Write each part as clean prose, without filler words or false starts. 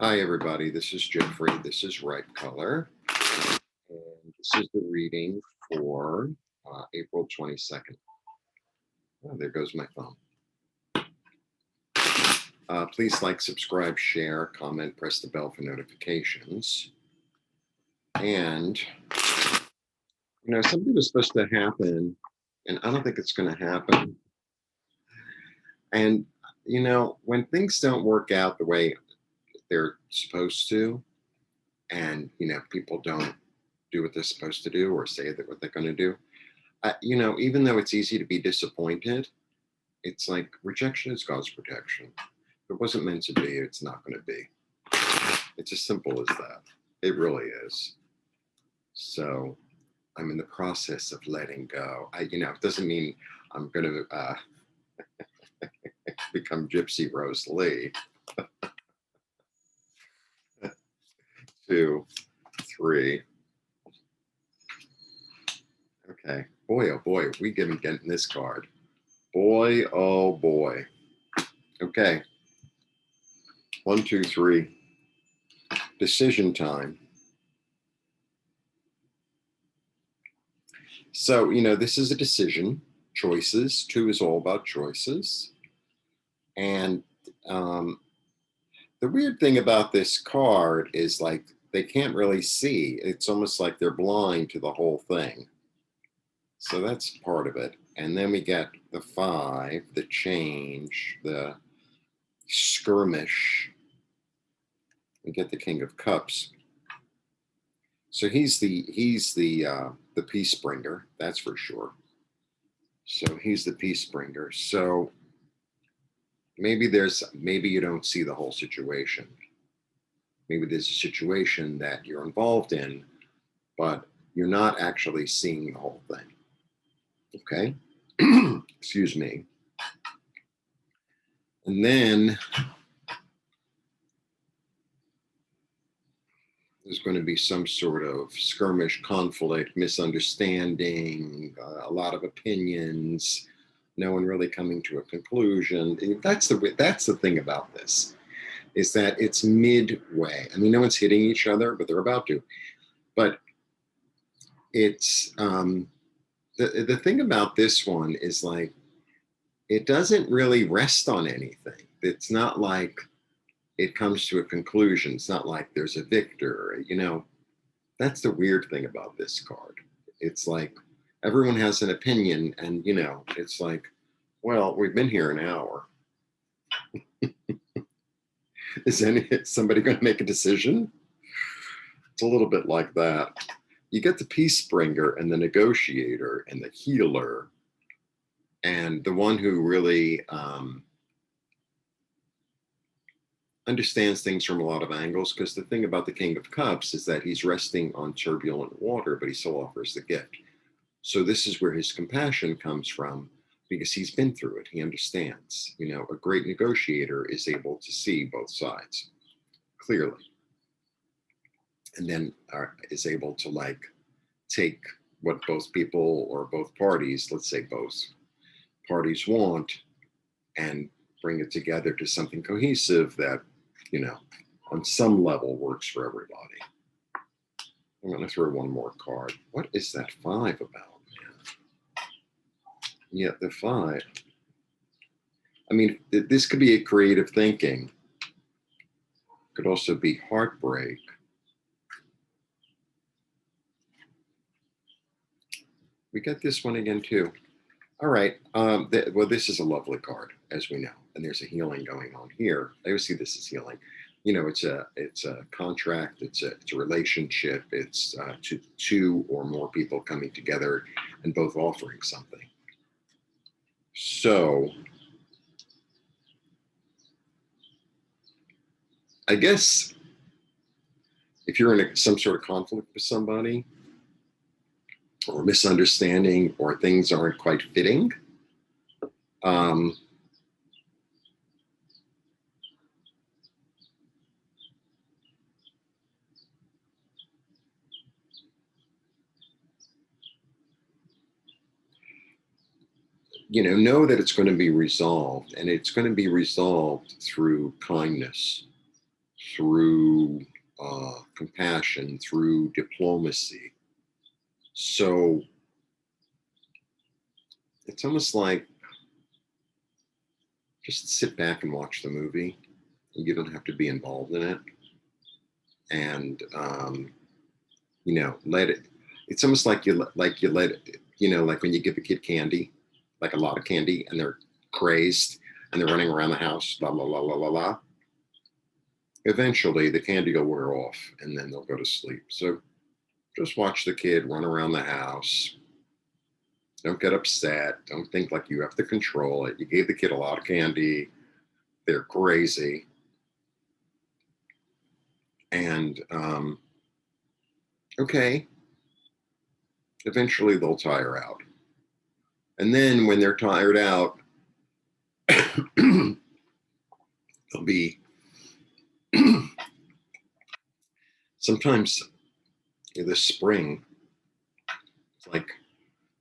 Hi, everybody. This is Jeffrey. This is Ripe Color. And this is the reading for April 22nd. Oh, there goes my phone. Please like, subscribe, share, comment, press the bell for notifications. And, something was supposed to happen, and I don't think it's going to happen. And, when things don't work out the way they're supposed to, and, people don't do what they're supposed to do or say that what they're going to do, even though it's easy to be disappointed, it's like rejection is God's protection. If it wasn't meant to be, it's not going to be. It's as simple as that. It really is. So I'm in the process of letting go. It doesn't mean I'm going to become Gypsy Rose Lee. 2, 3. Okay. Boy, oh boy, we getting this card. Boy, oh boy. Okay. 1, 2, 3. Decision time. So, this is a decision, choices. 2 is all about choices. And the weird thing about this card is like they can't really see. It's almost like they're blind to the whole thing. So that's part of it. And then we get the 5, the change, the skirmish. We get the King of Cups. So he's the peace bringer, that's for sure. So he's the peace bringer. So maybe you don't see the whole situation. Maybe there's a situation that you're involved in, but you're not actually seeing the whole thing. Okay? Excuse me. And then there's going to be some sort of skirmish, conflict, misunderstanding, a lot of opinions, no one really coming to a conclusion. That's the thing about this, is that it's midway. I mean, no one's hitting each other, but they're about to. But it's the thing about this one is like it doesn't really rest on anything. It's not like it comes to a conclusion. It's not like there's a victor. That's the weird thing about this card. It's like everyone has an opinion, and it's like, well, we've been here an hour. Is somebody going to make a decision? It's a little bit like that. You get the peace bringer and the negotiator and the healer and the one who really understands things from a lot of angles, because the thing about the King of Cups is that he's resting on turbulent water, but he still offers the gift. So this is where his compassion comes from, because he's been through it. He understands. A great negotiator is able to see both sides clearly, and then is able to take what both people or both parties, let's say both parties, want and bring it together to something cohesive that, on some level works for everybody. I'm going to throw one more card. What is that 5 about, man? Yeah, the 5. I mean, this could be a creative thinking. Could also be heartbreak. We get this one again, too. All right. Well, this is a lovely card, as we know, and there's a healing going on here. I always see this as healing. It's a contract. It's a relationship. It's two or more people coming together and both offering something. So I guess if you're in some sort of conflict with somebody, or misunderstanding, or things aren't quite fitting, know that it's going to be resolved, and it's going to be resolved through kindness, through compassion, through diplomacy. So it's almost like just sit back and watch the movie. You don't have to be involved in it. And, let it, it's almost like you let it, like when you give a kid candy, like a lot of candy, and they're crazed and they're running around the house, la, la, la, la, la, la. Eventually the candy will wear off and then they'll go to sleep. So just watch the kid run around the house. Don't get upset. Don't think like you have to control it. You gave the kid a lot of candy. They're crazy. And, okay, eventually they'll tire out. And then when they're tired out, they'll be, sometimes this spring, it's like,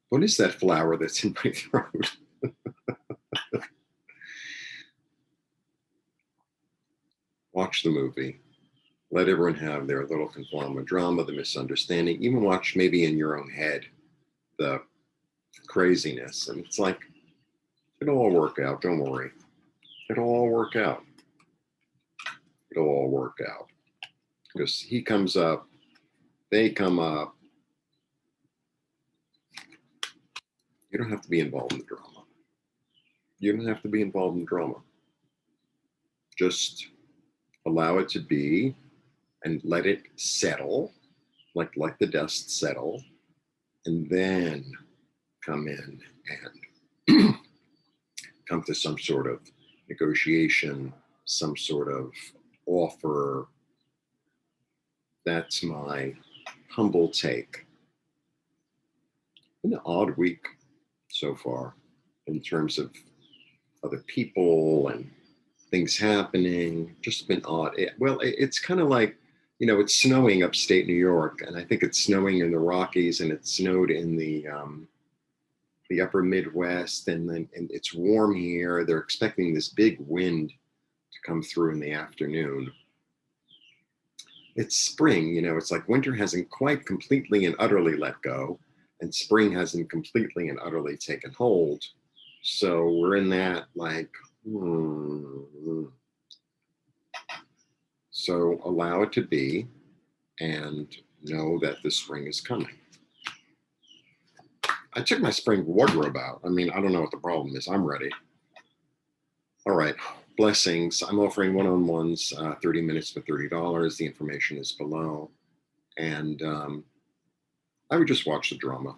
what is that flower that's in my throat? Watch the movie. Let everyone have their little conformal drama, the misunderstanding. Even watch maybe in your own head the craziness. And it's like, it'll all work out. Don't worry. It'll all work out. It'll all work out. Because he comes up, they come up. You don't have to be involved in the drama. You don't have to be involved in drama. Just allow it to be and let it settle, like the dust settle, and then come in and come to some sort of negotiation, some sort of offer. That's my humble take. Been an odd week so far in terms of other people and things happening. Just been odd. It's kind of like, it's snowing upstate New York, and I think it's snowing in the Rockies, and it snowed in the upper Midwest, and it's warm here. They're expecting this big wind to come through in the afternoon. It's spring, it's like winter hasn't quite completely and utterly let go, and spring hasn't completely and utterly taken hold. So we're in that like, So allow it to be and know that the spring is coming. I took my spring wardrobe out. I mean, I don't know what the problem is. I'm ready. All right. Blessings. I'm offering one-on-ones, 30 minutes for $30. The information is below. And I would just watch the drama.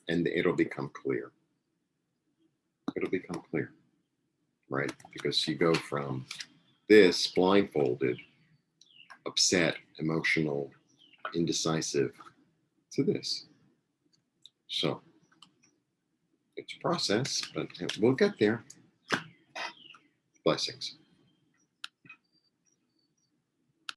And it'll become clear. Right? Because you go from this blindfolded, upset, emotional, indecisive to this. So it's a process, but we'll get there. Blessings.